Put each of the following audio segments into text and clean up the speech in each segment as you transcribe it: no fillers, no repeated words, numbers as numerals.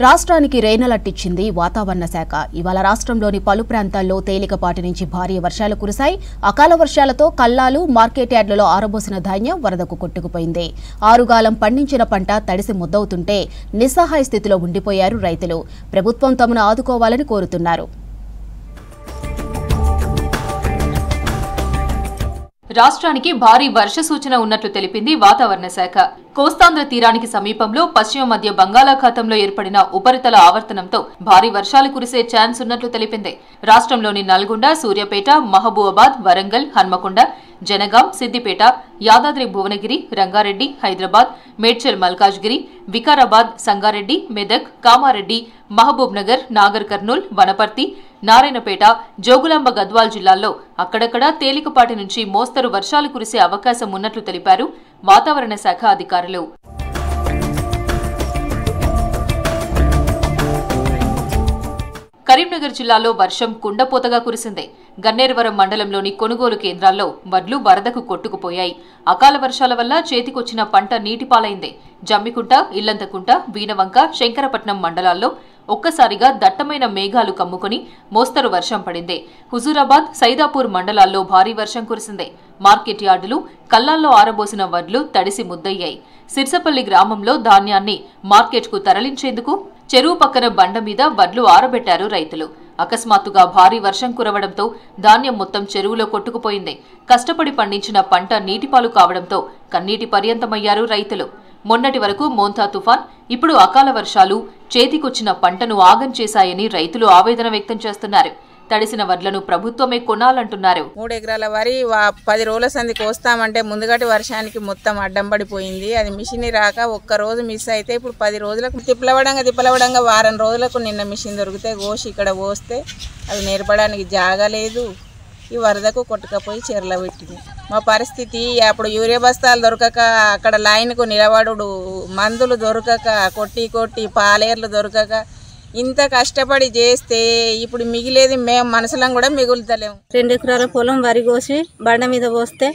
రాష్ట్రానికి రేనలట్టించింది వాతావరణ శాఖ. ఇవాళ రాష్ట్రంలోని పలు ప్రాంతాల్లో తేలికపాటి నుంచి భారీ వర్షాలు కురిశాయి. అకాల వర్షాలతో కల్లాలు, మార్కెట్ యార్డులలో ఆరబోసిన ధాన్యం వరదకు కొట్టుకుపోయింది. ఆరుగాలం పండించిన పంట తడిసి ముద్దవుతుంటే నిస్సహాయ స్థితిలో ఉండిపోయారు రైతులు. ప్రభుత్వం తమను ఆదుకోవాలని కోరుతున్నారు. రాష్ట్రానికి భారీ వర్ష సూచన ఉన్నట్లు తెలిపింది వాతావరణ శాఖ. కోస్తాంధ్ర తీరానికి సమీపంలో పశ్చిమ మధ్య బంగాళాఖాతంలో ఏర్పడిన ఉపరితల ఆవర్తనంతో భారీ వర్షాలు కురిసే ఛాన్స్ ఉన్నట్లు తెలిపింది. రాష్ట్రంలోని నల్గొండ, సూర్యాపేట, మహబూబాబాద్, వరంగల్, హన్మకొండ, జనగాం, సిద్దిపేట, యాదాద్రి భువనగిరి, రంగారెడ్డి, హైదరాబాద్, మేడ్చల్ మల్కాజ్గిరి, వికారాబాద్, సంగారెడ్డి, మెదక్, కామారెడ్డి, మహబూబ్ నగర్, నాగర్ కర్నూల్, వనపర్తి, నారాయణపేట, జోగులాంబ గద్వాల్ జిల్లాల్లో అక్కడక్కడా తేలికపాటి నుంచి మోస్తరు వర్షాలు కురిసే అవకాశం ఉన్నట్లు తెలిపారు వాతావరణ శాఖ అధికారులు. కరీంనగర్ జిల్లాలో వర్షం కుండపోతగా కురిసింది. గన్నేరువరం మండలంలోని కొనుగోలు కేంద్రాల్లో వడ్లు వరదకు కొట్టుకుపోయాయి. అకాల వర్షాల వల్ల చేతికొచ్చిన పంట నీటిపాలైంది. జమ్మికుంట, ఇల్లంతకుంట, వీనవంక, శంకరపట్నం మండలాల్లో ఒక్కసారిగా దట్టమైన మేఘాలు కమ్ముకుని మోస్తరు వర్షం పడింది. హుజూరాబాద్, సైదాపూర్ మండలాల్లో భారీ వర్షం కురిసింది. మార్కెట్ యార్డులు, కల్లాల్లో ఆరబోసిన వడ్లు తడిసి ముద్దయ్యాయి. సిర్సపల్లి గ్రామంలో ధాన్యాన్ని మార్కెట్కు తరలించేందుకు చెరువు పక్కన బండ మీద వడ్లు ఆరబెట్టారు రైతులు. అకస్మాత్తుగా భారీ వర్షం కురవడంతో ధాన్యం మొత్తం చెరువులో కొట్టుకుపోయింది. కష్టపడి పండించిన పంట నీటిపాలు కావడంతో కన్నీటి పర్యంతమయ్యారు రైతులు. మొన్నటి వరకు మోంతా తుఫాన్, ఇప్పుడు అకాల వర్షాలు చేతికొచ్చిన పంటను ఆగం చేశాయని రైతులు ఆవేదన వ్యక్తం చేస్తున్నారు. తడిసిన వడ్లను ప్రభుత్వమే కొనాలంటున్నారు. 3 ఎకరాల వరి 10 రోజుల సంది కోస్తామంటే ముందుగటి వర్షానికి మొత్తం అడ్డం పడిపోయింది. అది మిషన్ రాక ఒక్క రోజు మిస్ అయితే ఇప్పుడు 10 రోజులకు తిప్పలవడంగా వారం రోజులకు నిన్న మిషన్ దొరికితే కోసి ఇక్కడ పోస్తే అవి నేర్పడానికి జాగలేదు. ఈ వరదకు కొట్టుకపోయి చెర్ల పెట్టింది. మా పరిస్థితి అప్పుడు యూరియా బస్తాలు దొరకక, అక్కడ లైన్కు నిలబడు, మందులు దొరకక, కొట్టి పాలేర్లు దొరకక ఇంత కష్టపడి చేస్తే ఇప్పుడు మిగిలేది మేము మనసులం కూడా మిగులుతలేము. 2 ఎకరాల పొలం వరి కోసి బండ మీద పోస్తే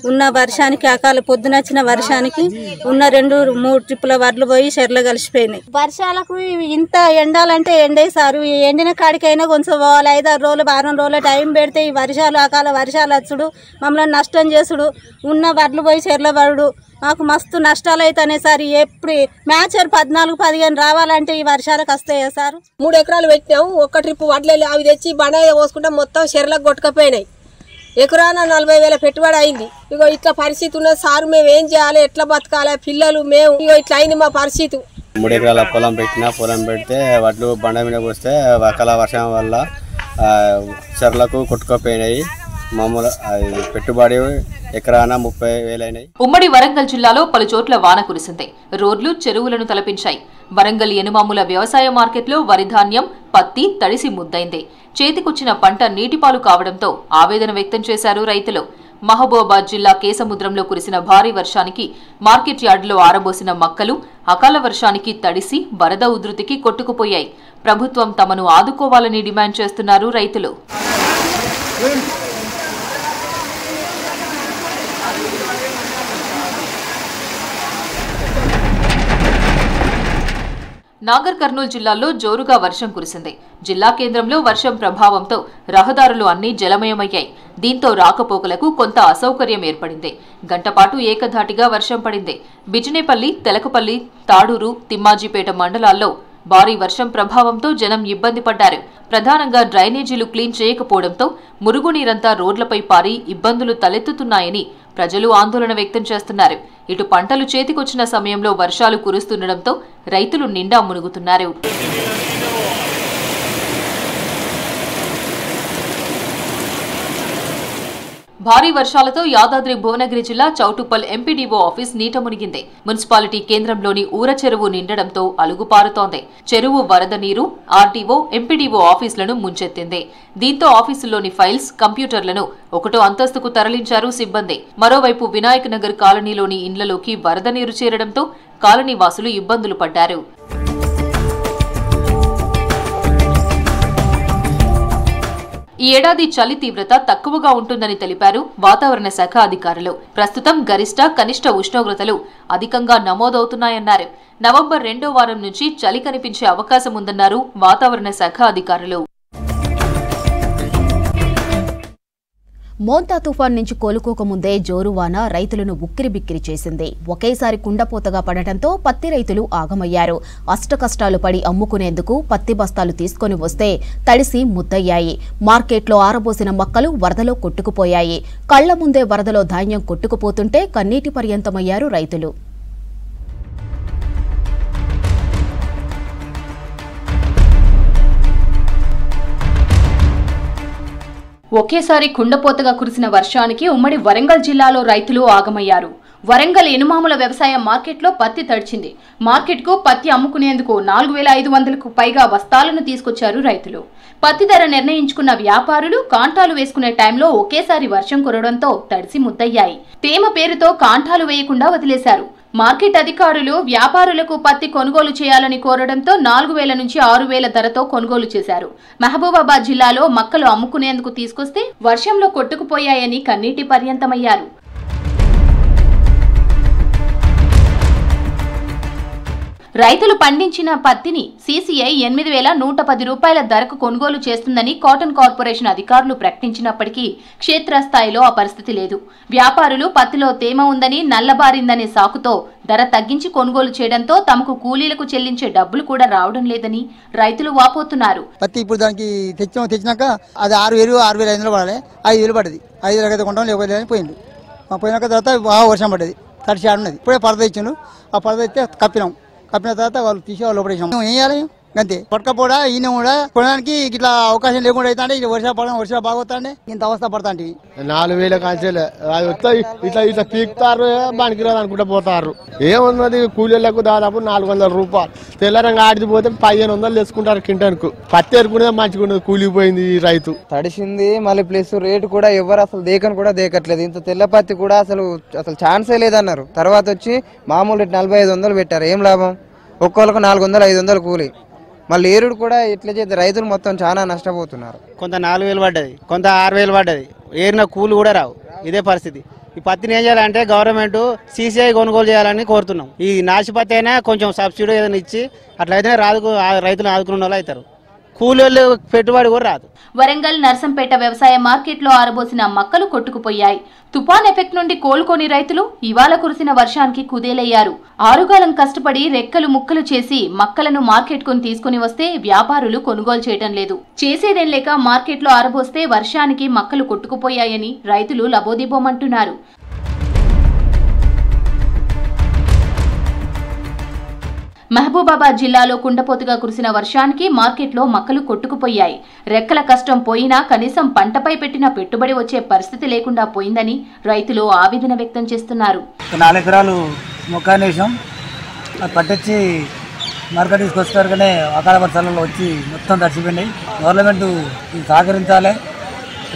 ఉన్న వర్షానికి, అకాల పొద్దునచ్చిన వర్షానికి ఉన్న 2-3 ట్రిప్పుల వడ్లు పోయి చెర్లు కలిసిపోయినాయి. వర్షాలకు ఇంత ఎండాలంటే ఎండేసారు. ఎండిన కాడికైనా కొంచెం పోవాలి. 5-6 రోజులు, 6 రోజులు టైం పెడితే ఈ వర్షాలు, అకాల వర్షాలు వచ్చుడు, మమ్మల్ని నష్టం చేసుడు, ఉన్న వడ్లు పోయి చెర్ల పడుడు, మాకు మస్తు నష్టాలు అవుతాయి సార్. ఎప్పుడు మ్యాచర్ 14-15 రావాలంటే ఈ వర్షాలకు వస్తాయా సార్? 3 ఎకరాలు పెట్టినాము. ఒక్క ట్రిప్ వడ్లు అవి తెచ్చి బండ పోసుకుంటే మొత్తం చెర్లకు కొట్టుకపోయినాయి. ఎకరాన 40,000 పెట్టుబడి అయింది. ఇగో ఇట్లా పరిస్థితి ఉన్నది సార్. మేము ఏం చేయాలి, ఎట్లా బతకాలి, పిల్లలు మేము, ఇగో ఇట్లా అయింది మా పరిస్థితి. 3 ఎకరాల పొలం పెడితే వడ్లు బండ మీద పోస్తే అకాల వర్షం వల్ల చెర్లకు కొట్టుకపోయినాయి. మామూలు పెట్టుబడి ఎకరాన 30,000 అయినాయి. ఉమ్మడి వరంగల్ జిల్లాలో పలు చోట్ల వాన కురిసింది. రోడ్లు, చెరువులను తలపించాయి. వరంగల్ ఎనుమాముల వ్యవసాయ మార్కెట్లో వరి ధాన్యం, పత్తి తడిసి ముద్దైంది. చేతికొచ్చిన పంట నీటిపాలు కావడంతో ఆవేదన వ్యక్తం చేశారు రైతులు. మహబూబాబాద్ జిల్లా కేసముద్రంలో కురిసిన భారీ వర్షానికి మార్కెట్ యార్డులో ఆరబోసిన మక్కలు అకాల వర్షానికి తడిసి వరద ఉధృతికి కొట్టుకుపోయాయి. ప్రభుత్వం తమను ఆదుకోవాలని డిమాండ్ చేస్తున్నారు రైతులు. నాగర్ కర్నూల్ జిల్లాలో జోరుగా వర్షం కురిసింది. జిల్లా కేంద్రంలో వర్షం ప్రభావంతో రహదారులు అన్నీ జలమయమయ్యాయి. దీంతో రాకపోకలకు కొంత అసౌకర్యం ఏర్పడింది. గంటపాటు ఏకధాటిగా వర్షం పడింది. బిజినేపల్లి, తెలకపల్లి, తాడూరు, తిమ్మాజీపేట మండలాల్లో భారీ వర్షం ప్రభావంతో జనం ఇబ్బంది పడ్డారు. ప్రధానంగా డ్రైనేజీలు క్లీన్ చేయకపోవడంతో మురుగునీరంతా రోడ్లపై పారి ఇబ్బందులు తలెత్తుతున్నాయని ప్రజలు ఆందోళన వ్యక్తం చేస్తున్నారు. ఇటు పంటలు చేతికొచ్చిన సమయంలో వర్షాలు కురుస్తుండటంతో రైతులు నిండా మునుగుతున్నారు. భారీ వర్షాలతో యాదాద్రి భువనగిరి జిల్లా చౌటుప్పల్ ఎంపీడీఓ ఆఫీస్ నీట మునిగింది. మున్సిపాలిటీ కేంద్రంలోని ఊర చెరువు నిండడంతో అలుగుపారుతోంది. చెరువు వరద నీరు ఆర్డీఓ, ఎంపీడీఓ ఆఫీసులను ముంచెత్తింది. దీంతో ఆఫీసుల్లోని ఫైల్స్, కంప్యూటర్లను 1వ అంతస్తుకు తరలించారు సిబ్బంది. మరోవైపు వినాయక్ నగర్ కాలనీలోని ఇండ్లలోకి వరద నీరు చేరడంతో కాలనీ వాసులు ఇబ్బందులు పడ్డారు. ఈ ఏడాది చలి తీవ్రత తక్కువగా ఉంటుందని తెలిపారు వాతావరణ శాఖ అధికారులు. ప్రస్తుతం గరిష్ట కనిష్ట ఉష్ణోగ్రతలు అధికంగా నమోదవుతున్నాయన్నారు. నవంబర్ 2వ వారం నుంచి చలి కనిపించే అవకాశం ఉందన్నారు వాతావరణ శాఖ అధికారులు. మోంతా తుఫాన్ నుంచి కోలుకోకముందే జోరువాన రైతులను ఉక్కిరిబిక్కిరి చేసింది. ఒకేసారి కుండపోతగా పడటంతో పత్తి రైతులు ఆగమయ్యారు. అష్టకష్టాలు పడి అమ్ముకునేందుకు పత్తి బస్తాలు తీసుకుని వస్తే తడిసి ముద్దయ్యాయి. మార్కెట్లో ఆరబోసిన మొక్కలు వరదలో కొట్టుకుపోయాయి. కళ్ల ముందే వరదలో ధాన్యం కొట్టుకుపోతుంటే కన్నీటి పర్యంతమయ్యారు రైతులు. ఒకేసారి కుండపోతగా కురిసిన వర్షానికి ఉమ్మడి వరంగల్ జిల్లాలో రైతులు ఆగమయ్యారు. వరంగల్ ఎనుమాముల వ్యవసాయ మార్కెట్లో పత్తి తడిచింది. మార్కెట్కు పత్తి అమ్ముకునేందుకు 4500కు పైగా బస్తాలను తీసుకొచ్చారు రైతులు. పత్తి ధర నిర్ణయించుకున్న వ్యాపారులు కాంటాలు వేసుకునే టైంలో ఒకేసారి వర్షం కురవడంతో తడిసి ముద్దయ్యాయి. తేమ పేరుతో కాంటాలు వేయకుండా వదిలేశారు. మార్కెట్ అధికారులు వ్యాపారులకు పత్తి కొనుగోలు చేయాలని కోరడంతో 4000 నుంచి 6000 ధరతో కొనుగోలు చేశారు. మహబూబాబాద్ జిల్లాలో మక్కలు అమ్ముకునేందుకు తీసుకొస్తే వర్షంలో కొట్టుకుపోయాయని కన్నీటి పర్యంతమయ్యారు. రైతులు పండించిన పత్తిని సీసీఐ 8110 రూపాయల ధరకు కొనుగోలు చేస్తుందని కాటన్ కార్పొరేషన్ అధికారులు ప్రకటించినప్పటికీ క్షేత్రస్థాయిలో ఆ పరిస్థితి లేదు. వ్యాపారులు పత్తిలో తేమ ఉందని నల్లబారిందనే సాకుతో ధర తగ్గించి కొనుగోలు చేయడంతో తమకు కూలీలకు చెల్లించే డబ్బులు కూడా రావడం లేదని రైతులు వాపోతున్నారు. పత్తి ఇప్పుడు దానికి తెచ్చినాక అది 6500 పడాలి, 5000 పడ్డది. 5000 అయితే కొంటాం, లేకపోతే పోయింది. పోయినాక తర్వాత బాగా వర్షం పడ్డది, తడిసి ఆడున్నది. ఇప్పుడే పరద ఇచ్చిండు, ఆ పరద ఇస్తే కప్పిన తర్వాత వాళ్ళు తీసి వాళ్ళు లోపడేసాం. ఏం చేయాలి అంతే. పట్టకపోవడా ఈయన కూడా కొనడానికి ఇట్లా అవకాశం లేకుండా అవుతాండే. వర్షాలు బాగొస్తాండే, ఇంత అవస్థ పడతాంటి. 4000 కాంచెలు అది వస్తాయి, ఇట్లా పీకుతారు, బానికి రాదు అనుకుంటా పోతారు. ఏమున్నది కూలీలకు దాదాపు 400 రూపాయలు. తెల్లరంగా ఆడిపోతే 1500 వేసుకుంటారు కింటానికి. పత్తి ఎరుకునేది మంచిగా ఉండదు, కూలిపోయింది రైతు. తడిసింది, మళ్ళీ ప్లస్ రేటు కూడా ఎవరు అసలు దేకని కూడా దేకట్లేదు. ఇంత తెల్ల పత్తి కూడా అసలు ఛాన్సే లేదన్నారు. తర్వాత వచ్చి మామూలు రేటు 4500 పెట్టారు. ఏం లాభం? ఒక్కొక్కరికి 400-500 కూలి. మళ్ళీ ఏరుడు కూడా ఇట్లా చేస్తే రైతులు మొత్తం చాలా నష్టపోతున్నారు. కొంత 4000 పడ్డది, కొంత 6000 పడ్డది. ఏరిన కూలు కూడా రావు. ఇదే పరిస్థితి. ఈ పత్తిని ఏం చేయాలంటే గవర్నమెంట్ సీసీఐ కొనుగోలు చేయాలని కోరుతున్నాం. ఈ నాశపత్తి అయినా కొంచెం సబ్సిడీ ఏదైనా ఇచ్చి అట్లయితే రైతులు ఆదుకున్న వాళ్ళు అవుతారు. కూలీలు పెట్టుబడి కూడా రాదు. వరంగల్ నర్సంపేట వ్యవసాయ మార్కెట్లో ఆరబోసిన మక్కలు కొట్టుకుపోయాయి. తుఫాన్ ఎఫెక్ట్ నుండి కోలుకోని రైతులు ఇవాళ కురిసిన వర్షానికి కుదేలయ్యారు. ఆరుగాలం కష్టపడి రెక్కలు ముక్కలు చేసి మక్కలను మార్కెట్కు తీసుకుని వస్తే వ్యాపారులు కొనుగోలు చేయడం లేదు. చేసేదేం లేక మార్కెట్లో ఆరబోస్తే వర్షానికి మక్కలు కొట్టుకుపోయాయని రైతులు లబోదిబోమంటున్నారు. మహబూబాబాద్ జిల్లాలో కుండపోతుగా కురిసిన వర్షానికి మార్కెట్లో మక్కలు కొట్టుకుపోయాయి. రెక్కల కష్టం పోయినా కనీసం పంటపై పెట్టిన పెట్టుబడి వచ్చే పరిస్థితి లేకుండా పోయిందని రైతులు ఆవేదన వ్యక్తం చేస్తున్నారు. 4 ఎకరాలు మొక్కని వేసాం, అది పట్టించి మార్కెట్ తీసుకొస్తారు. కానీ అకాల వర్షాలలో వచ్చి మొత్తం తడిచిపోయినాయి. గవర్నమెంట్ సహకరించాలి,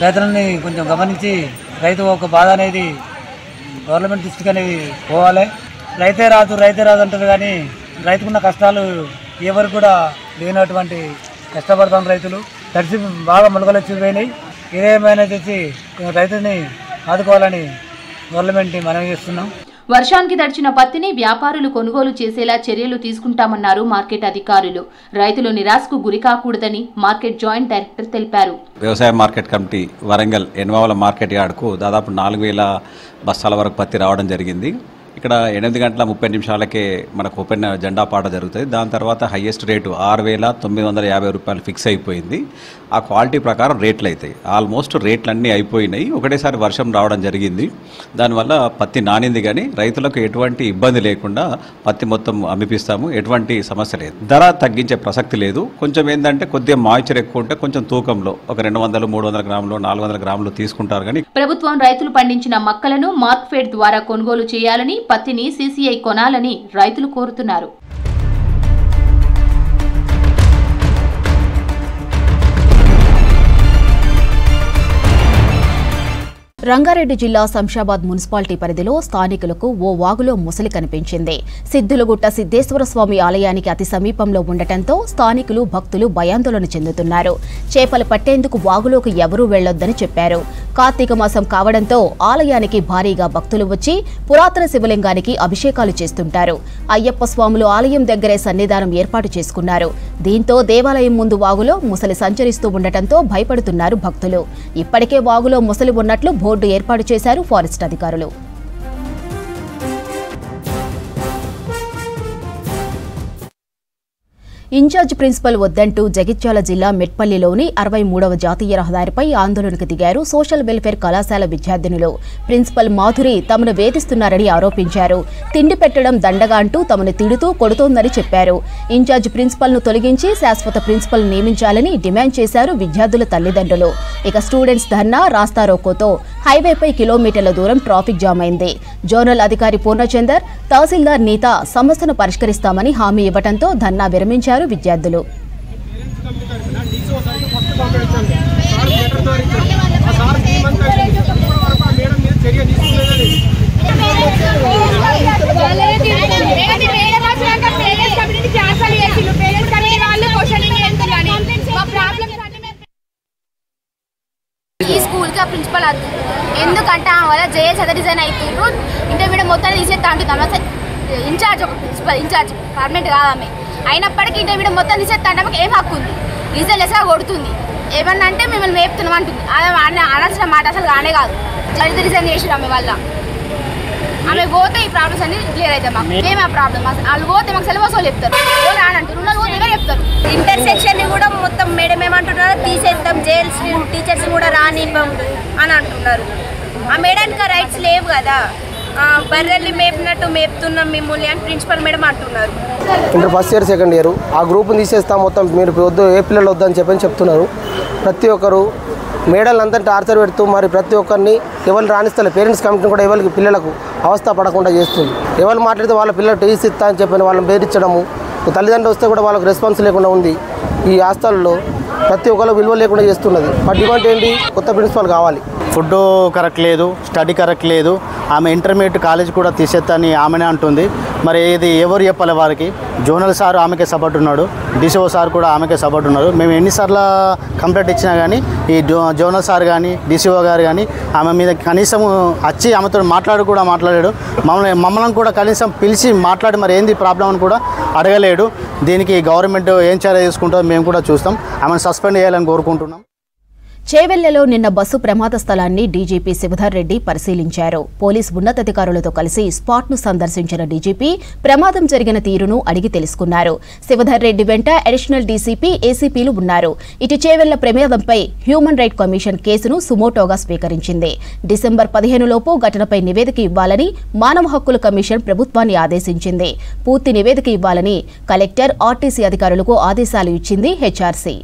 రైతులని కొంచెం గమనించి రైతు ఒక బాధ అనేది గవర్నమెంట్ దృష్టికి అనేది పోవాలి. రైతే రాదు అంటారు, కానీ రైతుకున్న కష్టాలు ఎవరు కూడా లేనటువంటి కష్టపడతాం. రైతులు తడిసి బాగా మొలకలు వచ్చిపోయినాయి. ఏదేమైనా తెచ్చి రైతుని ఆదుకోవాలని గవర్నమెంట్ మనవి చేస్తున్నాం. వర్షానికి తడిచిన పత్తిని వ్యాపారులు కొనుగోలు చేసేలా చర్యలు తీసుకుంటామన్నారు మార్కెట్ అధికారులు. రైతులు నిరాశకు గురికాకూడదని మార్కెట్ జాయింట్ డైరెక్టర్ తెలిపారు. వ్యవసాయ మార్కెట్ కమిటీ వరంగల్ ఎన్వాల మార్కెట్ యార్డుకు దాదాపు 4000 బస్తాల వరకు పత్తి రావడం జరిగింది. ఇక్కడ 8:30 మనకు ఓపెన్ జెండా పాట జరుగుతుంది. దాని తర్వాత హైయెస్ట్ రేటు 6950 రూపాయలు ఫిక్స్ అయిపోయింది. ఆ క్వాలిటీ ప్రకారం రేట్లు అవుతాయి. ఆల్మోస్ట్ రేట్లన్నీ అయిపోయినాయి. ఒకటేసారి వర్షం రావడం జరిగింది. దానివల్ల పత్తి నానింది, కానీ రైతులకు ఎటువంటి ఇబ్బంది లేకుండా పత్తి మొత్తం అమ్మిపిస్తాము. ఎటువంటి సమస్య లేదు. ధర తగ్గించే ప్రసక్తి లేదు. కొంచెం ఏంటంటే కొద్దిగా మాయిశ్చర్ ఎక్కువ ఉంటే కొంచెం తూకంలో ఒక 200-300 గ్రాములు 400 గ్రాములు తీసుకుంటారు. కానీ ప్రభుత్వం రైతులు పండించిన మక్కలను మార్క్ఫెడ్ ద్వారా కొనుగోలు చేయాలని, పత్తిని సీసీఐ కొనాలని రైతులు కోరుతున్నారు. రంగారెడ్డి జిల్లా శంషాబాద్ మున్సిపాలిటీ పరిధిలో స్థానికులకు ఓ వాగులో ముసలి కనిపించింది. సిద్ధులగుట్ట సిద్ధేశ్వర స్వామి ఆలయానికి అతి సమీపంలో ఉండటంతో స్థానికులు భక్తులు భయాందోళన చెందుతున్నారు. చేపలు పట్టేందుకు వాగులోకి ఎవరూ వెళ్లొద్దని చెప్పారు. కార్తీక మాసం కావడంతో ఆలయానికి భారీగా భక్తులు వచ్చి పురాతన శివలింగానికి అభిషేకాలు చేస్తుంటారు. అయ్యప్ప స్వాములు ఆలయం దగ్గరే సన్నిధానం ఏర్పాటు చేసుకున్నారు. దీంతో దేవాలయం ముందు వాగులో ముసలి సంచరిస్తూ ఉండటంతో భయపడుతున్నారు భక్తులు. ఇప్పటికే వాగులో ముసలి ఉన్నట్లు బోర్డు ఏర్పాటు చేశారు ఫారెస్ట్ అధికారులు. ఇన్ఛార్జ్ ప్రిన్సిపల్ వద్దంటూ జగిత్యాల జిల్లా మెట్పల్లిలోని 63వ జాతీయ రహదారిపై ఆందోళనకు దిగారు సోషల్ వెల్ఫేర్ కళాశాల విద్యార్థినులు. ప్రిన్సిపల్ మాధురి తమను వేధిస్తున్నారని ఆరోపించారు. తిండి పెట్టడం దండగా అంటూ తమను తిడుతూ కొడుతోందని చెప్పారు. ఇన్ఛార్జ్ ప్రిన్సిపల్ను తొలగించి శాశ్వత ప్రిన్సిపల్ నియమించాలని డిమాండ్ చేశారు విద్యార్థుల తల్లిదండ్రులు. ఇక స్టూడెంట్స్ ధర్నా రాస్తారోకోతో హైవేపై కిలోమీటర్ల దూరం ట్రాఫిక్ జామ్ అయింది. జోనల్ అధికారి పూర్ణచందర్, తహసీల్దార్ నీత సమస్యను పరిష్కరిస్తామని హామీ ఇవ్వడంతో ధర్నా విరమించారు విద్యార్థులు. ఈ స్కూల్ కి ప్రిన్సిపల్ ఎందుకంటే వల్ల జేఎస్ అదే డిజైన్ అవుతుండ్రు. ఇంటర్మీడియట్ మొత్తాన్ని తీసేస్తా అంటున్నాం. ఇన్ఛార్జ్ ఒక ప్రిన్సిపల్ ఇన్ఛార్జ్ పర్మనెంట్ కాదామె అయినప్పటికీ ఇంటర్మీడియట్ మొత్తం తీసేస్తా అంటే ఆమెకు ఏం హక్కు ఉంది? రీజన్ లెస్గా కొడుతుంది. ఏమన్నా అంటే మిమ్మల్ని వేపుతున్నాం అంటుంది. అనాల్సిన మాట అసలు కానే కాదు. జడ్జి రిజైన్ చేసి ఆమె వల్ల ఆమె పోతే ఈ ప్రాబ్లమ్స్ అన్ని క్లియర్ అవుతాయి. మాకు మేము ఆ ప్రాబ్లమ్ వాళ్ళు పోతే మాకు సిలబస్ వాళ్ళు చెప్తారు. రానంటారు పోతే చెప్తారు. ఇంటర్సెక్షన్ ని కూడా మొత్తం మేడం ఏమంటున్నారు, తీసేస్తాం, జైల్స్ టీచర్స్ కూడా రానివ్వం అని అంటున్నారు. ఆ మేడానికి రైట్స్ లేవు కదా. బర్రెల్ని మేపినట్టు మేపుతున్నాం మిమ్మల్ని అని ప్రిన్సిపల్ మేడం అంటున్నారు. Inter first year second year ఆ గ్రూప్ని తీసేస్తాం, మొత్తం మీరు వద్దు, ఏ పిల్లలు వద్దని చెప్తున్నారు. ప్రతి ఒక్కరు మేడలంతా టార్చర్ పెడుతూ మరి ప్రతి ఒక్కరిని ఎవరు రాణిస్తారు. పేరెంట్స్ కమిటీని కూడా ఎవరికి పిల్లలకు అవస్థ పడకుండా చేస్తుంది. ఎవరు మాట్లాడితే వాళ్ళ పిల్లలు టీసీ ఇస్తా అని చెప్పిన వాళ్ళని బెదిరించడము, తల్లిదండ్రులు వస్తే కూడా వాళ్ళకి రెస్పాన్స్ లేకుండా ఉంది. ఈ హాస్టల్లో ప్రతి ఒక్కరు విలువ లేకుండా చేస్తున్నది. మా డిమాండ్ ఏంటి? కొత్త ప్రిన్సిపల్ కావాలి. ఫుడ్ కరెక్ట్ లేదు, స్టడీ కరెక్ట్ లేదు. ఆమె ఇంటర్మీడియట్ కాలేజ్ కూడా తీసేస్తాని ఆమెనే అంటుంది. మరి ఇది ఎవరు చెప్పాలి వారికి? జోనల్ సార్ ఆమెకే సపోర్ట్ ఉన్నాడు, డిసిఓ సార్ కూడా ఆమెకే సపోర్ట్ ఉన్నారు. మేము ఎన్నిసార్లు కంప్లైంట్ ఇచ్చినా కానీ ఈ జోనల్ సార్ కానీ డిసిఓ గారు కానీ ఆమె మీద కనీసం వచ్చి ఆమెతో మాట్లాడాడు. మమ్మల్ని కూడా కనీసం పిలిచి మాట్లాడి మరి ఏంది ప్రాబ్లం అని కూడా అడగలేడు. దీనికి గవర్నమెంట్ ఏం చర్య తీసుకుంటుందో మేము కూడా చూస్తాం. ఆమెను సస్పెండ్ చేయాలని కోరుకుంటున్నాం. చేవెళ్లలో నిన్న బస్సు ప్రమాద స్థలాన్ని డీజీపీ శివధర్ రెడ్డి పరిశీలించారు. పోలీస్ ఉన్నతాధికారులతో కలిసి స్పాట్ను సందర్శించిన డీజీపీ ప్రమాదం జరిగిన తీరును అడిగి తెలుసుకున్నారు. శివధర్ రెడ్డి వెంట అడిషనల్ డీసీపీ, ఏసీపీలు ఉన్నారు. ఇటు చేవెళ్ల ప్రమాదంపై హ్యూమన్ రైట్ కమిషన్ కేసును సుమోటోగా స్వీకరించింది. డిసెంబర్ 15 లోపు ఘటనపై నివేదిక ఇవ్వాలని మానవ హక్కుల కమిషన్ ప్రభుత్వాన్ని ఆదేశించింది. పూర్తి నివేదిక ఇవ్వాలని కలెక్టర్, ఆర్టీసీ అధికారులకు ఆదేశాలు ఇచ్చింది హెచ్ఆర్సీ.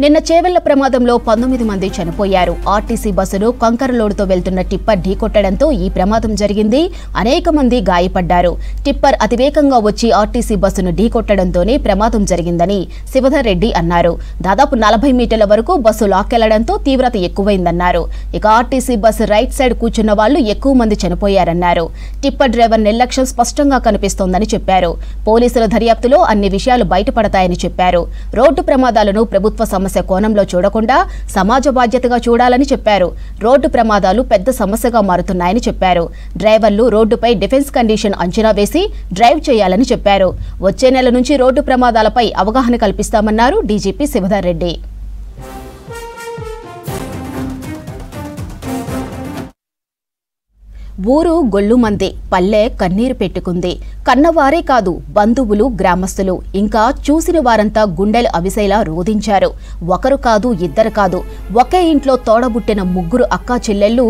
నిన్న చేవెళ్ల ప్రమాదంలో 19 మంది చనిపోయారు. ఆర్టీసీ బస్సును కంకర లోడుతో వెళ్తున్న టిప్పర్ ఢీకొట్టడంతో ఈ ప్రమాదం జరిగింది. అనేక మంది గాయపడ్డారు. టిప్పర్ అతివేగంగా వచ్చి ఆర్టీసీ బస్సును ఢీకొట్టడంతోనే ప్రమాదం జరిగిందని శివధర్ రెడ్డి అన్నారు. దాదాపు 40 మీటర్ల వరకు బస్సు లాక్కెళ్లడంతో తీవ్రత ఎక్కువైందన్నారు. ఇక ఆర్టీసీ బస్సు రైట్ సైడ్ కూర్చున్న వాళ్లు ఎక్కువ మంది చనిపోయారన్నారు. టిప్పర్ డ్రైవర్ నిర్లక్ష్యం స్పష్టంగా కనిపిస్తోందని చెప్పారు. పోలీసుల దర్యాప్తులో అన్ని విషయాలు బయటపడతాయని చెప్పారు. రోడ్డు ప్రమాదాలను ప్రభుత్వ సమస్య కోణంలో చూడకుండా సమాజ బాధ్యతగా చూడాలని చెప్పారు. రోడ్డు ప్రమాదాలు పెద్ద సమస్యగా మారుతున్నాయని చెప్పారు. డ్రైవర్లు రోడ్డుపై డిఫెన్స్ కండిషన్ అంచనా వేసి డ్రైవ్ చేయాలని చెప్పారు. వచ్చే నెల నుంచి రోడ్డు ప్రమాదాలపై అవగాహన కల్పిస్తామన్నారు డీజీపీ శివధర్ రెడ్డి. ఊరు గొల్లుమంది, పల్లె కన్నీరు పెట్టుకుంది. కన్నవారే కాదు, బంధువులు, గ్రామస్తులు, ఇంకా చూసిన వారంతా గుండెలు అవిసేలా రోధించారు. ఒకరు కాదు, ఇద్దరు కాదు, ఒకే ఇంట్లో తోడబుట్టిన 3 అక్కా చెల్లెళ్ళు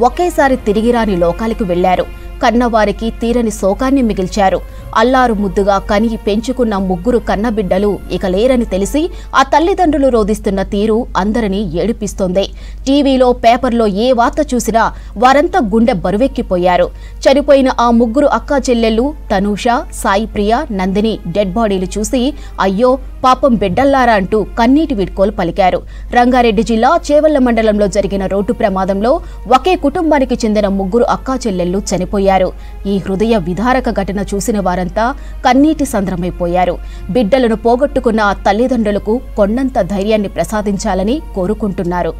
ఒకేసారి తిరిగిరాని లోకాలకు వెళ్లారు. కన్నవారికి తీరని శోకాన్ని మిగిల్చారు. అల్లారు ముద్దుగా కని పెంచుకున్న ముగ్గురు కన్నబిడ్డలు ఇక లేరని తెలిసి ఆ తల్లిదండ్రులు రోదిస్తున్న తీరు అందరినీ ఏడిపిస్తోంది. టీవీలో పేపర్లో ఏ వార్త చూసినా వారంతా గుండె బరువెక్కిపోయారు. చనిపోయిన ఆ ముగ్గురు అక్కా చెల్లెళ్ళు తనూష, సాయిప్రియ, నందిని డెడ్ బాడీలు చూసి అయ్యో పాపం బిడ్డల్లారా అంటూ కన్నీటి వీడ్కోలు పలికారు. రంగారెడ్డి జిల్లా చేవెళ్ల మండలంలో జరిగిన రోడ్డు ప్రమాదంలో ఒకే కుటుంబానికి చెందిన ముగ్గురు అక్కా చెల్లెళ్ళు చనిపోయారు. ఈ హృదయ విదారక ఘటన చూసిన వారంతా కన్నీటి సంద్రమైపోయారు. బిడ్డలను పోగొట్టుకున్న ఆ తల్లిదండ్రులకు కొండంత ధైర్యాన్ని ప్రసాదించాలని కోరుకుంటున్నారు.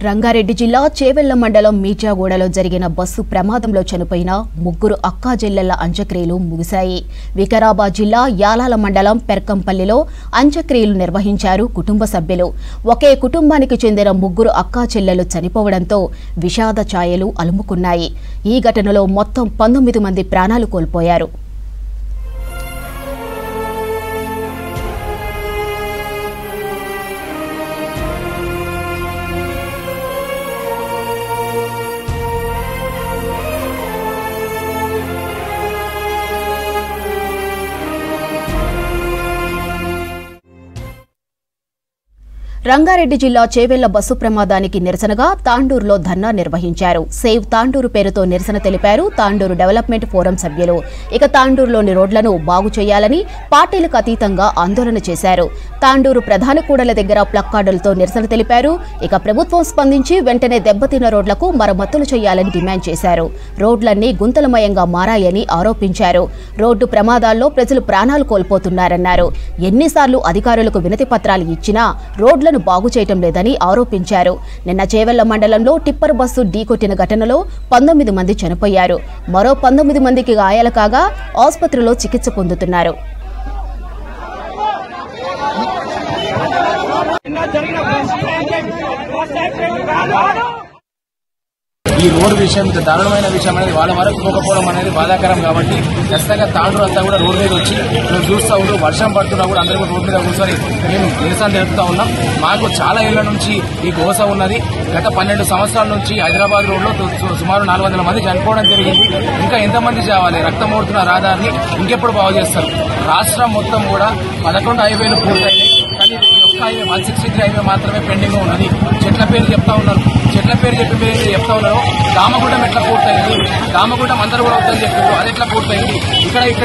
రంగారెడ్డి జిల్లా చేవెళ్ల మండలం మీర్జాగూడలో జరిగిన బస్సు ప్రమాదంలో చనిపోయిన ముగ్గురు అక్కా చెల్లెళ్ల అంత్యక్రియలు ముగిశాయి. వికారాబాద్ జిల్లా యాలాల మండలం పెర్కంపల్లిలో అంత్యక్రియలు నిర్వహించారు కుటుంబ సభ్యులు. ఒకే కుటుంబానికి చెందిన ముగ్గురు అక్కా చెల్లెలు చనిపోవడంతో విషాద ఛాయలు అలుముకున్నాయి. ఈ ఘటనలో మొత్తం 19 మంది ప్రాణాలు కోల్పోయారు. రంగారెడ్డి జిల్లా చేవెళ్ల బస్సు ప్రమాదానికి నిరసనగా తాండూరులో ధర్నా నిర్వహించారు. సేవ్ తాండూరు పేరుతో నిరసన తెలిపారు తాండూరు డెవలప్మెంట్ ఫోరం సభ్యులు. ఇక తాండూరులోని రోడ్లను బాగు చేయాలని పార్టీలకు అతీతంగా ఆందోళన చేశారు. తాండూరు ప్రధాన కూడల దగ్గర ప్లక్కార్డులతో నిరసన తెలిపారు. ఇక ప్రభుత్వం స్పందించి వెంటనే దెబ్బతిన్న రోడ్లకు మరమ్మతులు చేయాలని డిమాండ్ చేశారు. రోడ్లన్నీ గుంతలమయంగా మారాయని ఆరోపించారు. రోడ్డు ప్రమాదాల్లో ప్రజలు ప్రాణాలు కోల్పోతున్నారన్నారు. ఎన్నిసార్లు అధికారులకు వినతి పత్రాలు ఇచ్చినా రోడ్ల బాగు చేయటం లేదని ఆరోపించారు. నిన్న చేవెళ్ల మండలంలో టిప్పర్ బస్సు ఢీకొట్టిన ఘటనలో 19 మంది చనిపోయారు. మరో 19 మందికి గాయాలు కాగా ఆసుపత్రిలో చికిత్స పొందుతున్నారు. ఈ రోడ్డు విషయం ఇంత దారుణమైన విషయం అనేది వాళ్ళ వరకు పోకపోవడం అనేది బాధాకరం. కాబట్టి ఖచ్చితంగా తాండూరు అంతా కూడా రోడ్డు మీద వచ్చి మేము చూస్తూ ఉన్నాం. వర్షం పడుతున్నా కూడా అందరూ రోడ్డు మీద కూర్చొని మేము నిరసన తెలుపుతా ఉన్నాం. మాకు చాలా ఏళ్ల నుంచి ఈ గోస ఉన్నది. గత 12 సంవత్సరాల నుంచి హైదరాబాద్ రోడ్లో సుమారు 400 మంది చనిపోవడం జరిగింది. ఇంకా ఎంతమంది చావాలి? రక్తం ఓడుతున్న రహదారిని ఇంకెప్పుడు బాగు చేస్తారు? రాష్ట్రం మొత్తం కూడా 11 హైవేలు పూర్తయినాయి. కానీ ఒక్క హైవే 163 హైవే మాత్రమే పెండింగ్ ఉన్నది. చెట్ల పేరు చెప్తా ఉన్నారు. చెట్ల పేరు చెప్పి మీరు చెప్తా ఉన్నారు. దామగుండం ఎట్లా పూర్తయింది? దామగుండం అందరూ కూడా వద్దని చెప్పారు. అది ఎట్లా పూర్తయింది?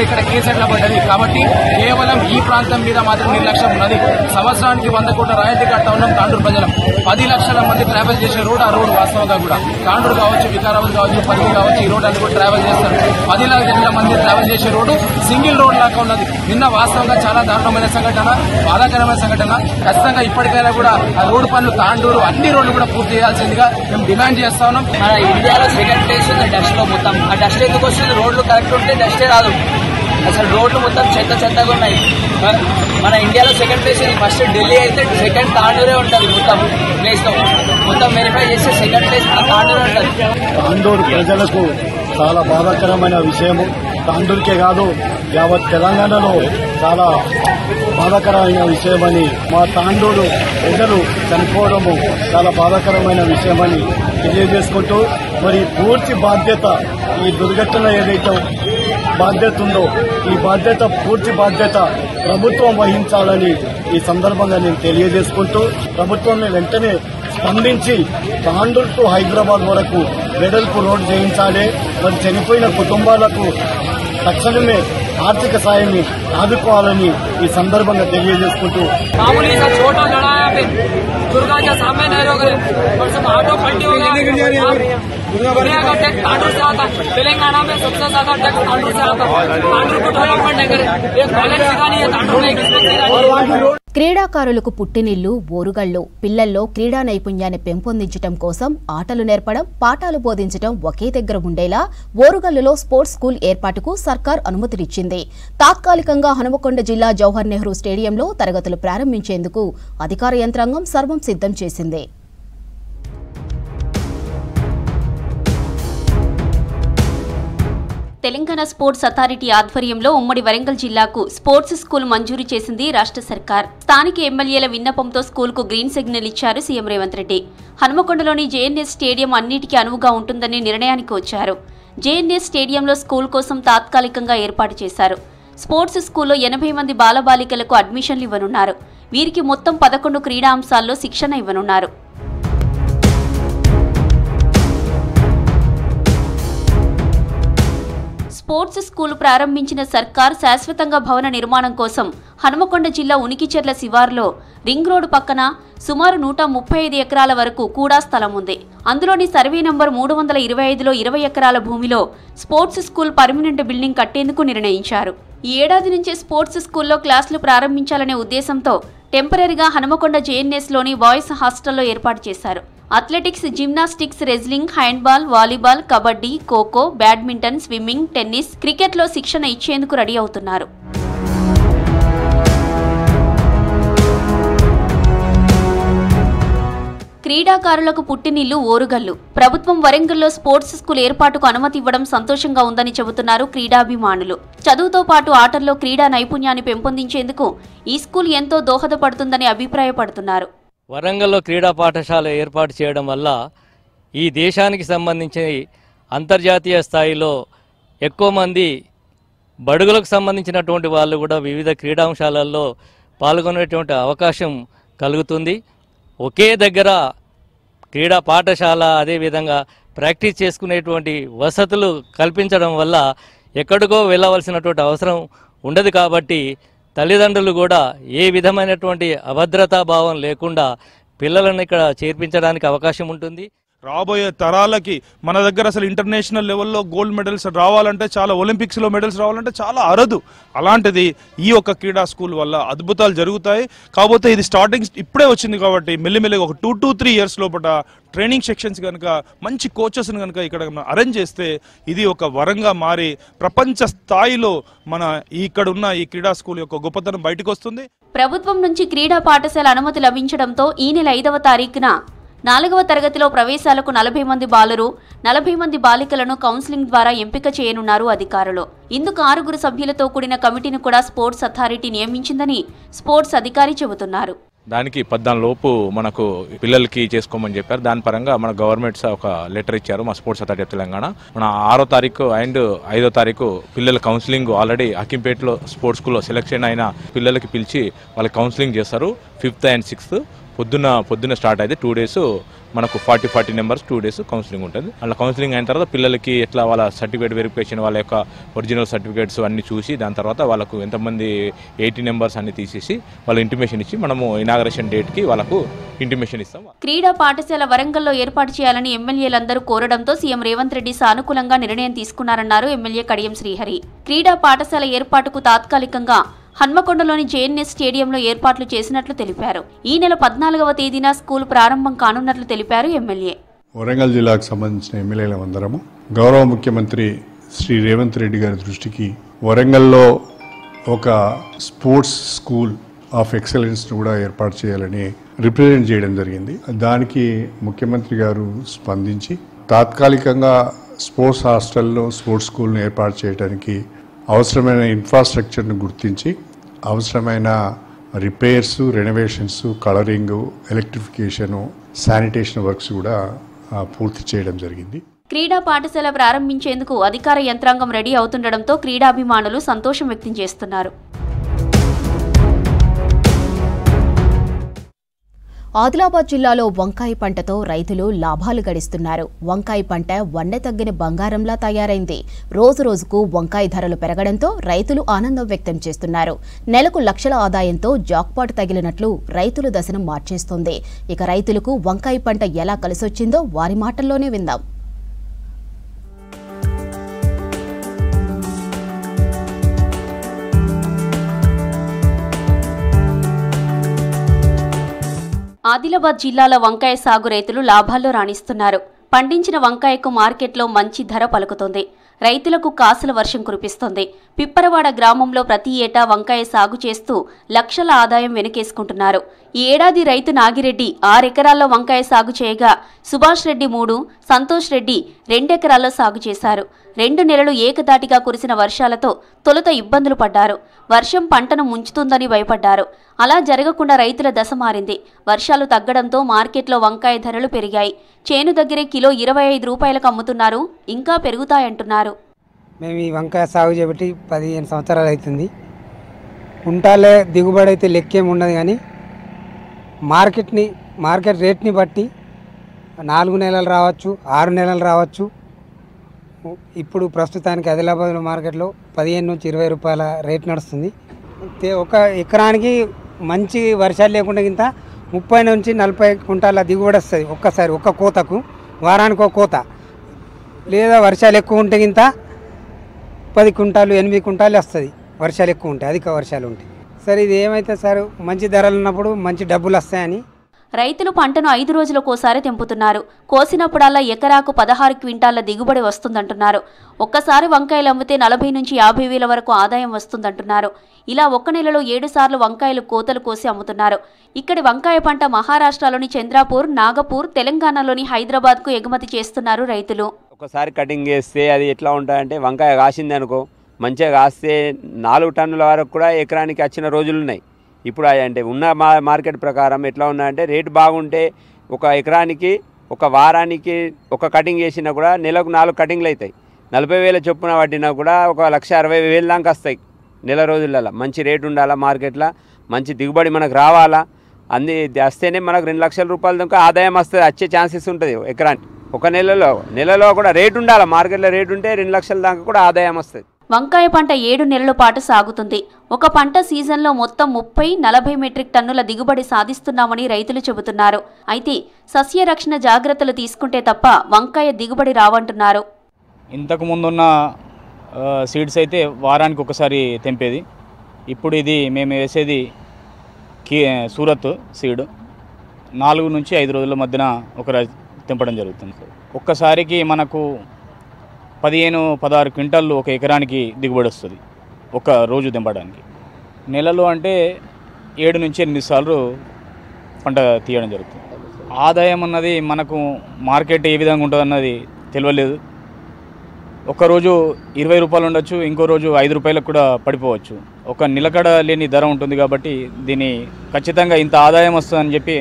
ఇక్కడ కేసు ఎట్లా పడ్డది? కాబట్టి కేవలం ఈ ప్రాంతం మీద మాత్రం నిర్లక్ష్యం ఉన్నది. సంవత్సరానికి 100 కోట్ల రాయితీ కట్టా ఉన్నాం తాండూరు ప్రజలం. 10 లక్షల మంది ట్రావెల్ చేసే రోడ్ ఆ రోడ్ వాస్తవంగా కూడా తాండూరు కావచ్చు, వికారాబాద్ కావచ్చు, పరిధి కావచ్చు, ఈ రోడ్ అన్ని కూడా ట్రావెల్ చేస్తారు. 10 లక్షల మంది ట్రావెల్ చేసే రోడ్డు సింగిల్ రోడ్ లాగా ఉన్నది. నిన్న వాస్తవంగా చాలా దారుణమైన సంఘటన, బాధాకరమైన సంఘటన. ఖచ్చితంగా ఇప్పటికైనా కూడా ఆ రోడ్డు పనులు తాండూరు అన్ని రోడ్లు కూడా పూర్తి చేయాల్సిందిగా మేము డిమాండ్ చేస్తా ఉన్నాం. మన ఇండియాలో సెకండ్ ప్లేస్ ఉంది డస్ట్ లో. మొత్తం ఆ డస్ట్ ఎందుకు వస్తుంది? రోడ్లు కరెక్ట్ ఉంటే డస్టే రాదు. అసలు రోడ్లు మొత్తం చెత్తగా ఉన్నాయి. మన ఇండియాలో సెకండ్ ప్లేస్ ఉంది. ఫస్ట్ ఢిల్లీ అయితే సెకండ్ తాండూరే ఉంటుంది. మొత్తం ప్లేస్ లో మొత్తం వెరిఫై చేస్తే సెకండ్ ప్లేస్ తాండూరే ఉంటుంది. తాండూరు ప్రజలకు చాలా బాధాకరమైన విషయము. తాండూరుకే కాదు యావత్ తెలంగాణలో చాలా బాధాకరమైన విషయమని, మా తాండూరు ప్రజలు చనిపోవడము చాలా బాధాకరమైన విషయమని తెలియజేసుకుంటూ, మరి పూర్తి బాధ్యత ఈ దుర్ఘటన ఏదైతే బాధ్యత ఉందో ఈ బాధ్యత పూర్తి బాధ్యత ప్రభుత్వం వహించాలని ఈ సందర్భంగా నేను తెలియజేసుకుంటూ, ప్రభుత్వం వెంటనే స్పందించి తాండూరు టు హైదరాబాద్ వరకు వెడల్పు రోడ్డు చేయించాలి. మరి చనిపోయిన కుటుంబాలకు తక్షణమే ఆర్థిక సాయాన్ని ఆదుకోవాలని ఈ సందర్భంగా తెలియజేసుకుంటూ दुर्गा के सामने नहीं रोक रहे। परसों ऑटो पलटी हो गया। दुनिया का टैक्स तांडूर से आता। तेलंगाना में सबसे ज्यादा टैक्स तांडूर से आता। तांडूर को डेवलपमेंट नहीं करे। एक कॉलेज सिखानी है तांडूर में, క్రీడాకారులకు పుట్టినిల్లు ఓరుగళ్లు. పిల్లల్లో క్రీడా నైపుణ్యాన్ని పెంపొందించడం కోసం ఆటలు నేర్పడం, పాఠాలు బోధించడం ఒకే దగ్గర ఉండేలా ఓరుగల్లులో స్పోర్ట్స్ స్కూల్ ఏర్పాటుకు సర్కార్ అనుమతినిచ్చింది. తాత్కాలికంగా హనుమకొండ జిల్లా జవహర్ నెహ్రూ స్టేడియంలో తరగతులు ప్రారంభించేందుకు అధికార యంత్రాంగం సర్వం సిద్ధం చేసింది. తెలంగాణ స్పోర్ట్స్ అథారిటీ ఆధ్వర్యంలో ఉమ్మడి వరంగల్ జిల్లాకు స్పోర్ట్స్ స్కూల్ మంజూరు చేసింది రాష్ట్ర సర్కార్. స్థానిక ఎమ్మెల్యేల విన్నపంతో స్కూల్కు గ్రీన్ సిగ్నల్ ఇచ్చారు సీఎం రేవంత్ రెడ్డి. హనుమకొండలోని జేఎన్ఎస్ స్టేడియం అన్నిటికీ అనువుగా ఉంటుందనే నిర్ణయానికి వచ్చారు. జేఎన్ఎస్ స్టేడియంలో స్కూల్ కోసం తాత్కాలికంగా ఏర్పాటు చేశారు. స్పోర్ట్స్ స్కూల్లో 80 మంది బాలబాలికలకు అడ్మిషన్లు ఇవ్వనున్నారు. వీరికి మొత్తం 11 క్రీడా అంశాల్లో శిక్షణ ఇవ్వనున్నారు. స్పోర్ట్స్ స్కూల్ ప్రారంభించిన సర్కార్ శాశ్వతంగా భవన నిర్మాణం కోసం హనుమకొండ జిల్లా ఉనికిచెర్ల శివార్లో రింగ్ రోడ్డు పక్కన సుమారు 135 ఎకరాల వరకు కూడా స్థలం ఉంది. అందులోని సర్వే నంబర్ 325లో 20 ఎకరాల భూమిలో స్పోర్ట్స్ స్కూల్ పర్మనెంట్ బిల్డింగ్ కట్టేందుకు నిర్ణయించారు. ఈ ఏడాది నుంచే స్పోర్ట్స్ స్కూల్లో క్లాసులు ప్రారంభించాలనే ఉద్దేశంతో టెంపరీగా హనుమకొండ జేఎన్ఎస్లోని బాయ్స్ హాస్టల్లో ఏర్పాటు చేశారు. Athletics, gymnastics, wrestling, handball, volleyball, kabaddi, kho kho, badminton, swimming, tennis, క్రికెట్లో శిక్షణ ఇచ్చేందుకు రెడీ అవుతున్నారు. క్రీడాకారులకు పుట్టినిల్లు ఓరుగల్లు. ప్రభుత్వం వరంగల్లో స్పోర్ట్స్ స్కూల్ ఏర్పాటుకు అనుమతి ఇవ్వడం సంతోషంగా ఉందని చెబుతున్నారు క్రీడాభిమానులు. చదువుతో పాటు ఆటల్లో క్రీడా నైపుణ్యాన్ని పెంపొందించేందుకు ఈ స్కూల్ ఎంతో దోహదపడుతుందని అభిప్రాయపడుతున్నారు. వరంగల్లో క్రీడా పాఠశాల ఏర్పాటు చేయడం వల్ల ఈ దేశానికి సంబంధించి అంతర్జాతీయ స్థాయిలో ఎక్కువ మంది బడుగులకు సంబంధించినటువంటి వాళ్ళు కూడా వివిధ క్రీడాంశాలలో పాల్గొనేటువంటి అవకాశం కలుగుతుంది. ఒకే దగ్గర క్రీడా పాఠశాల అదేవిధంగా ప్రాక్టీస్ చేసుకునేటువంటి వసతులు కల్పించడం వల్ల ఎక్కడికో వెళ్ళవలసినటువంటి అవసరం ఉండదు. కాబట్టి తల్లిదండ్రులు కూడా ఏ విధమైనటువంటి అభద్రతా భావం లేకుండా పిల్లలను ఇక్కడ చేర్పించడానికి అవకాశం ఉంటుంది. రాబోయే తరాలకి మన దగ్గర అసలు ఇంటర్నేషనల్ లెవెల్లో గోల్డ్ మెడల్స్ రావాలంటే, చాలా ఒలింపిక్స్లో మెడల్స్ రావాలంటే చాలా అరుదు. అలాంటిది ఈ యొక్క క్రీడా స్కూల్ వల్ల అద్భుతాలు జరుగుతాయి. కాకపోతే ఇది స్టార్టింగ్ ఇప్పుడే వచ్చింది కాబట్టి మెల్లిమెల్లిగా ఒక 2 to 3 years లోపల ట్రైనింగ్ సెక్షన్స్ కనుక మంచి కోచెస్ని కనుక ఇక్కడ అరేంజ్ చేస్తే ఇది ఒక వరంగా మారి ప్రపంచ స్థాయిలో మన ఇక్కడ ఉన్న ఈ క్రీడా స్కూల్ యొక్క గొప్పతనం బయటకు వస్తుంది. ప్రభుత్వం నుంచి క్రీడా పాఠశాల అనుమతి లభించడంతో ఈ నెల 5వ తారీఖున 4వ తరగతిలో ప్రవేశాలకు 40 మంది బాలురు, 40 మంది బాలికలను కౌన్సిలింగ్ ద్వారా ఎంపిక చేయనున్నారు అధికారులు. ఇందుకు 6 సభ్యులతో కూడిన కమిటీని కూడా స్పోర్ట్స్ అథారిటీ నియమించిందని స్పోర్ట్స్ అధికారి చెబుతున్నారు. దానికి 14 లోపు మనకు పిల్లలకి చేసుకోమని చెప్పారు. దాని పరంగా మన గవర్నమెంట్ ఒక లెటర్ ఇచ్చారు మా స్పోర్ట్స్ అథారిటీ ఆఫ్ తెలంగాణ. మన 6వ తారీఖు అండ్ 5వ తారీఖు పిల్లల కౌన్సిలింగ్ ఆల్రెడీ హకీంపేటలో స్పోర్ట్స్ స్కూల్లో సెలెక్షన్ అయిన పిల్లలకి పిలిచి వాళ్ళకి కౌన్సిలింగ్ చేస్తారు. 5th and 6th పొద్దున్న స్టార్ట్ అయితే 2 days మనకు 40 మెంబర్స్ 2 days కౌన్సిలింగ్ ఉంటుంది. అలా కౌన్సిలింగ్ అయిన తర్వాత పిల్లలకి ఎట్లా వాళ్ళ సర్టిఫికేట్ వెరిఫికేషన్, వాళ్ళ యొక్క ఒరిజినల్ సర్టిఫికేట్స్ అన్ని చూసి దాని తర్వాత వాళ్ళకు ఎంతమంది 80 members అన్ని తీసేసి వాళ్ళ ఇంటిమేషన్ ఇచ్చి మనము ఇనాగరేషన్ డేట్కి వాళ్ళకు ఇంటిమేషన్ ఇస్తాం. క్రీడా పాఠశాల వరంగల్లో ఏర్పాటు చేయాలని ఎమ్మెల్యేలందరూ కోరడంతో సీఎం రేవంత్ రెడ్డి సానుకూలంగా నిర్ణయం తీసుకున్నారన్నారు ఎమ్మెల్యే కడియం శ్రీహరి. క్రీడా పాఠశాల ఏర్పాటుకు తాత్కాలికంగా హన్మకొండలోని జేఎన్ఎస్ స్టేడియంలో ఏర్పాట్లు చేసినట్లు తెలిపారు. ఈ నెల 14వ తేదీన స్కూల్ ప్రారంభం కానున్నట్లు తెలిపారు ఎమ్మెల్యే. వరంగల్ జిల్లాకు సంబంధించిన ఎమ్మెల్యేలందరము గౌరవ ముఖ్యమంత్రి శ్రీ రేవంత్ రెడ్డి గారి దృష్టికి వరంగల్లో ఒక స్పోర్ట్స్ స్కూల్ ఆఫ్ ఎక్సలెన్స్ కూడా ఏర్పాటు చేయాలని రిప్రజెంట్ చేయడం జరిగింది. దానికి ముఖ్యమంత్రి గారు స్పందించి తాత్కాలికంగా స్పోర్ట్స్ హాస్టల్లో స్పోర్ట్స్ స్కూల్ను ఏర్పాటు చేయడానికి అవసరమైన ఇన్ఫ్రాస్ట్రక్చర్ను గుర్తించి అవసరమైన repairs, renovations, colouring, electrification, sanitation works కూడా పూర్తి చేయడం జరిగింది. క్రీడా పాఠశాల ప్రారంభించేందుకు అధికార యంత్రాంగం రెడీ అవుతుండటంతో క్రీడాభిమానులు సంతోషం వ్యక్తం చేస్తున్నారు. ఆదిలాబాద్ జిల్లాలో వంకాయ పంటతో రైతులు లాభాలు గడిస్తున్నారు. వంకాయ పంట వన్నె తగ్గిన బంగారంలా తయారైంది. రోజు రోజుకు వంకాయ ధరలు పెరగడంతో రైతులు ఆనందం వ్యక్తం చేస్తున్నారు. నెలకు లక్షల ఆదాయంతో జాక్పాట్ తగిలినట్లు రైతుల దశను మార్చేస్తోంది. ఇక రైతులకు వంకాయ పంట ఎలా కలిసొచ్చిందో వారి మాటల్లోనే విందాం. ఆదిలాబాద్ జిల్లాలో వంకాయ సాగు రైతులు లాభాల్లో రాణిస్తున్నారు. పండించిన వంకాయకు మార్కెట్లో మంచి ధర పలుకుతోంది. రైతులకు కాసుల వర్షం కురిపిస్తోంది. పిప్పరవాడ గ్రామంలో ప్రతి ఏటా వంకాయ సాగు చేస్తూ లక్షల ఆదాయం వెనుకేసుకుంటున్నారు. ఈ ఏడాది రైతు నాగిరెడ్డి 6 ఎకరాల్లో వంకాయ సాగు చేయగా సుభాష్ రెడ్డి 3, సంతోష్ రెడ్డి 2 ఎకరాల్లో సాగు చేశారు. 2 నెలలు ఏకదాటిగా కురిసిన వర్షాలతో తొలుత ఇబ్బందులు పడ్డారు. వర్షం పంటను ముంచుతుందని భయపడ్డారు. అలా జరగకుండా రైతుల దశ మారింది. వర్షాలు తగ్గడంతో మార్కెట్లో వంకాయ ధరలు పెరిగాయి. చేను దగ్గరే కిలో 25 రూపాయలకు అమ్ముతున్నారు. ఇంకా పెరుగుతాయంటున్నారు. మేము ఈ వంకాయ సాగు చేపట్టి 15 సంవత్సరాలు అవుతుంది. కుంటాలే దిగుబడి అయితే లెక్కేం ఉండదు, కానీ మార్కెట్ రేట్ని బట్టి 4 నెలలు రావచ్చు, 6 నెలలు రావచ్చు. ఇప్పుడు ప్రస్తుతానికి ఆదిలాబాద్ మార్కెట్లో 15 నుంచి 20 రూపాయల రేట్ నడుస్తుంది. ఒక ఎకరానికి మంచి వర్షాలు లేకుండా గింత 30 నుంచి 40 కుంటాల దిగుబడి వస్తుంది. ఒక్కసారి ఒక్క కోతకు, వారానికి ఒక కోత. లేదా వర్షాలు ఎక్కువ ఉంటే గింత 10 కుంటాలు 8 కుంటాలు వస్తుంది. వర్షాలు ఎక్కువ ఉంటాయి, అధిక వర్షాలు ఉంటాయి. సరే ఇది ఏమైతే సార్ మంచి ధరలు ఉన్నప్పుడు మంచి డబ్బులు వస్తాయని రైతులు పంటను 5 రోజులకోసారి తెంపుతున్నారు. కోసినప్పుడల్లా ఎకరాకు 16 క్వింటాల దిగుబడి వస్తుందంటున్నారు. ఒక్కసారి వంకాయలు అమ్మితే 40 నుంచి 50 వేల వరకు ఆదాయం వస్తుందంటున్నారు. ఇలా 1 నెలలో 7 సార్లు వంకాయలు కోతలు కోసి అమ్ముతున్నారు. ఇక్కడి వంకాయ పంట మహారాష్ట్రలోని చంద్రాపూర్, నాగపూర్, తెలంగాణలోని హైదరాబాద్కు ఎగుమతి చేస్తున్నారు రైతులు. ఒకసారి కటింగ్ చేస్తే అది ఎట్లా ఉంటాయంటే, వంకాయ కాసింది అనుకో, మంచిగా కాస్తే 4 టన్నుల వరకు కూడా ఎకరానికి వచ్చిన రోజులు ఉన్నాయి. ఇప్పుడు అంటే ఉన్న మార్కెట్ ప్రకారం ఎట్లా ఉన్నాయంటే, రేటు బాగుంటే ఒక ఎకరానికి ఒక వారానికి ఒక కటింగ్ చేసినా కూడా నెలకు 4 కటింగ్లు అవుతాయి. 40,000 చొప్పున పట్టినా కూడా 1,60,000 దాకా వస్తాయి నెల రోజులలో. మంచి రేటు ఉండాలా, మార్కెట్లో మంచి దిగుబడి మనకు రావాలా, అన్ని వస్తేనే మనకు 2 లక్షల రూపాయల దాకా ఆదాయం వస్తుంది, వచ్చే ఛాన్సెస్ ఉంటుంది ఎకరానికి. ఒక నెలలో కూడా రేటు ఉండాలా, మార్కెట్లో రేటు ఉంటే 2 లక్షల దాకా కూడా ఆదాయం వస్తుంది. వంకాయ పంట 7 నెలల పాటు సాగుతుంది. ఒక పంట సీజన్లో మొత్తం 30-40 మెట్రిక్ టన్నుల దిగుబడి సాధిస్తున్నామని రైతులు చెబుతున్నారు. అయితే సస్య రక్షణ జాగ్రత్తలు తీసుకుంటే తప్ప వంకాయ దిగుబడి రావంటున్నారు. ఇంతకు ముందున్న సీడ్స్ అయితే వారానికి ఒకసారి తెంపేది. ఇప్పుడు ఇది మేము వేసేది సూరత్ సీడ్ 4 నుంచి 5 రోజుల మధ్యన ఒక తెంపడం జరుగుతుంది. ఒక్కసారికి మనకు 15-16 క్వింటాళ్ళు ఒక ఎకరానికి దిగుబడి వస్తుంది ఒక రోజు తెంపడానికి. నెలలో అంటే 7 నుంచి 8 సార్లు పంట తీయడం జరుగుతుంది. ఆదాయం అన్నది మనకు మార్కెట్ ఏ విధంగా ఉంటుంది అన్నది తెలియలేదు. ఒకరోజు 20 రూపాయలు ఉండొచ్చు, ఇంకో రోజు 5 రూపాయలకు కూడా పడిపోవచ్చు. ఒక నిలకడ లేని ధర ఉంటుంది కాబట్టి దీన్ని ఖచ్చితంగా ఇంత ఆదాయం వస్తుందని చెప్పి.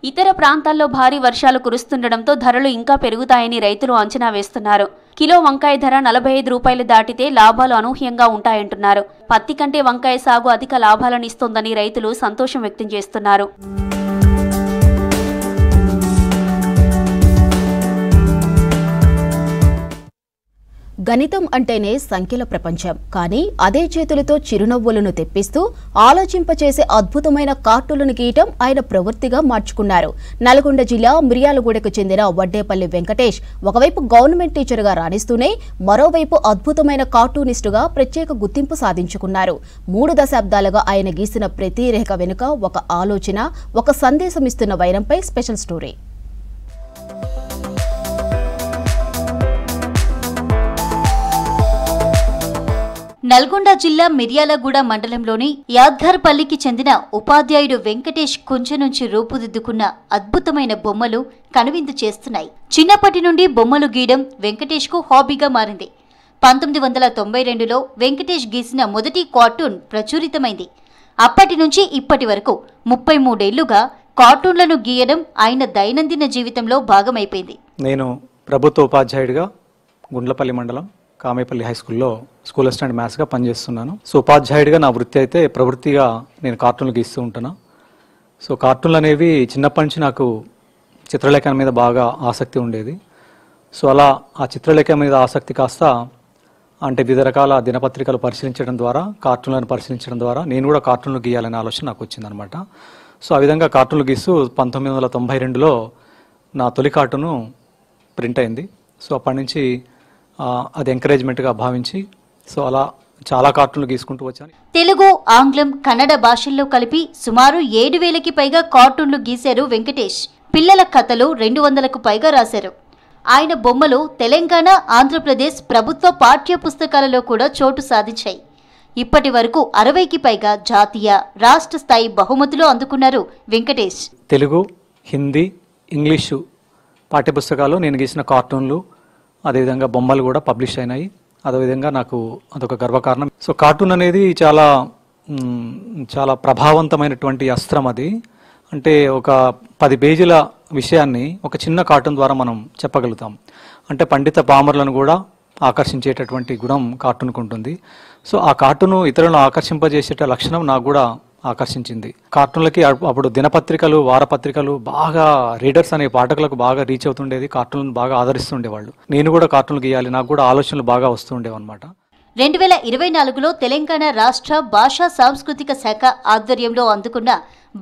ఇతర ప్రాంతాల్లో భారీ వర్షాలు కురుస్తుండటంతో ధరలు ఇంకా పెరుగుతాయని రైతులు అంచనా వేస్తున్నారు. కిలో వంకాయ ధర 45 రూపాయలు దాటితే లాభాలు అనూహ్యంగా ఉంటాయంటున్నారు. పత్తి కంటే వంకాయ సాగు అధిక లాభాలను ఇస్తోందని రైతులు సంతోషం వ్యక్తం చేస్తున్నారు. గణితం అంటేనే సంఖ్యల ప్రపంచం. కానీ అదే చేతులతో చిరునవ్వులను తెప్పిస్తూ ఆలోచింపచేసే అద్భుతమైన కార్టూన్లను గీయటం ఆయన ప్రవృత్తిగా మార్చుకున్నారు. నల్గొండ జిల్లా మిర్యాలగూడకు చెందిన వడ్డేపల్లి వెంకటేష్ ఒకవైపు గవర్నమెంట్ టీచర్గా రాణిస్తూనే మరోవైపు అద్భుతమైన కార్టూనిస్టుగా ప్రత్యేక గుర్తింపు సాధించుకున్నారు. 3 దశాబ్దాలుగా ఆయన గీసిన ప్రతి రేఖ వెనుక ఒక ఆలోచన, ఒక సందేశం ఇస్తున్న వైరంపై స్పెషల్ స్టోరీ. నల్గొండ జిల్లా మిర్యాలగూడ మండలంలోని యాద్గార్పల్లికి చెందిన ఉపాధ్యాయుడు వెంకటేష్ కుంచె నుంచి రూపుదిద్దుకున్న అద్భుతమైన బొమ్మలు కనువిందు చేస్తున్నాయి. చిన్నప్పటి నుండి బొమ్మలు గీయడం వెంకటేష్కు హాబీగా మారింది. 1992లో వెంకటేష్ గీసిన మొదటి కార్టూన్ ప్రచురితమైంది. అప్పటి నుంచి ఇప్పటి వరకు 33 ఏళ్లుగా కార్టూన్లను గీయడం ఆయన దైనందిన జీవితంలో భాగమైపోయింది. నేను ప్రభుత్వ ఉపాధ్యాయుడిగా గుండ్లపల్లి మండలం కామేపల్లి హై స్కూల్లో స్కూల్ అసిస్టెంట్ మ్యాథ్స్గా పనిచేస్తున్నాను. సో ఉపాధ్యాయుడిగా నా వృత్తి అయితే ప్రవృత్తిగా నేను కార్టూన్లు గీస్తూ ఉంటాను. సో కార్టూన్లు అనేవి చిన్నప్పటి నుంచి నాకు చిత్రలేఖన మీద బాగా ఆసక్తి ఉండేది. సో అలా ఆ చిత్రలేఖన మీద ఆసక్తి కాస్త అంటే వివిధ రకాల దినపత్రికలు పరిశీలించడం ద్వారా, కార్టూన్లను పరిశీలించడం ద్వారా నేను కూడా కార్టూన్లు గీయాలనే ఆలోచన నాకు వచ్చిందనమాట. సో ఆ విధంగా కార్టూన్లు గీస్తూ 1992లో నా తొలి కార్టూను ప్రింట్ అయింది. సో అప్పటి నుంచి అది ఎంకరేజ్మెంట్గా భావించి సో అలా చాలా కార్టూన్లు గీసుకుంటూ వచ్చాను. తెలుగు, ఆంగ్లం, కన్నడ భాషల్లో కలిపి సుమారు 7,000కి పైగా కార్టూన్లు గీశారు వెంకటేష్. పిల్లల కథలు 200కు పైగా రాశారు. ఆయన బొమ్మలు తెలంగాణ, ఆంధ్రప్రదేశ్ ప్రభుత్వ పాఠ్య పుస్తకాలలో కూడా చోటు సాధించాయి. ఇప్పటి వరకు 60కి పైగా జాతీయ, రాష్ట్ర స్థాయి బహుమతులు అందుకున్నారు వెంకటేష్. తెలుగు, హిందీ, ఇంగ్లీషు పాఠ్యపుస్తకాలు నేను గీసిన కార్టూన్లు అదేవిధంగా బొమ్మలు కూడా పబ్లిష్ అయినాయి. అదేవిధంగా నాకు అదొక గర్వకారణం. సో కార్టూన్ అనేది చాలా ప్రభావవంతమైనటువంటి అస్త్రం. అది అంటే ఒక 10 పేజీల విషయాన్ని ఒక చిన్న కార్టూన్ ద్వారా మనం చెప్పగలుగుతాం. అంటే పండిత పామరులను కూడా ఆకర్షించేటటువంటి గుణం కార్టూన్కు ఉంటుంది. సో ఆ కార్టూను ఇతరులను ఆకర్షింపజేసేట లక్షణం నాకు కూడా ఆకర్షించింది. కార్టూన్లకి అప్పుడు దినపత్రికలు, వారపత్రికలు బాగా రీడర్స్ అనే పాఠకులకు బాగా రీచ్ అవుతుండేది. కార్టూన్లను బాగా ఆదరిస్తుండేవాళ్ళు. నేను కూడా కార్టూన్లు గీయాలి, నాకు కూడా ఆలోచనలు బాగా వస్తుండేవి అనమాట. 2024లో తెలంగాణ రాష్ట్ర భాషా సాంస్కృతిక శాఖ ఆధ్వర్యంలో అందుకున్న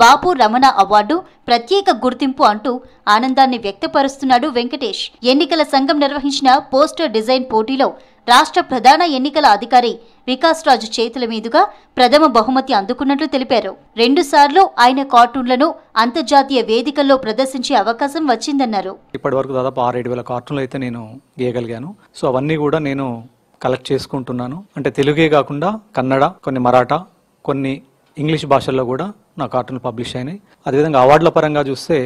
బాపు రమణ అవార్డు ప్రత్యేక గుర్తింపు అంటూ ఆనందాన్ని వ్యక్తపరుస్తున్నాడు వెంకటేష్. ఎన్నికల సంఘం నిర్వహించిన పోస్టర్ డిజైన్ పోటీలో రాష్ట్ర ప్రధాన ఎన్నికల అధికారి వికాస్ రాజు చేతుల మీదుగా ప్రథమ బహుమతి అందుకున్నట్లు తెలిపారు. 2 సార్లు ఆయన కార్టూన్లను అంతర్జాతీయ వేదికల్లో ప్రదర్శించే అవకాశం వచ్చిందన్నారు. ఇప్పటి వరకు దాదాపు 6-7 వేల కార్టూన్లు అయితే నేను గీయగలిగాను. సో అవన్నీ కూడా నేను కలెక్ట్ చేసుకుంటున్నాను. అంటే తెలుగే కాకుండా కన్నడ, కొన్ని మరాఠా, కొన్ని ఇంగ్లీష్ భాషల్లో కూడా నా కార్టూన్లు పబ్లిష్ అయినాయి. అదేవిధంగా అవార్డుల పరంగా చూస్తే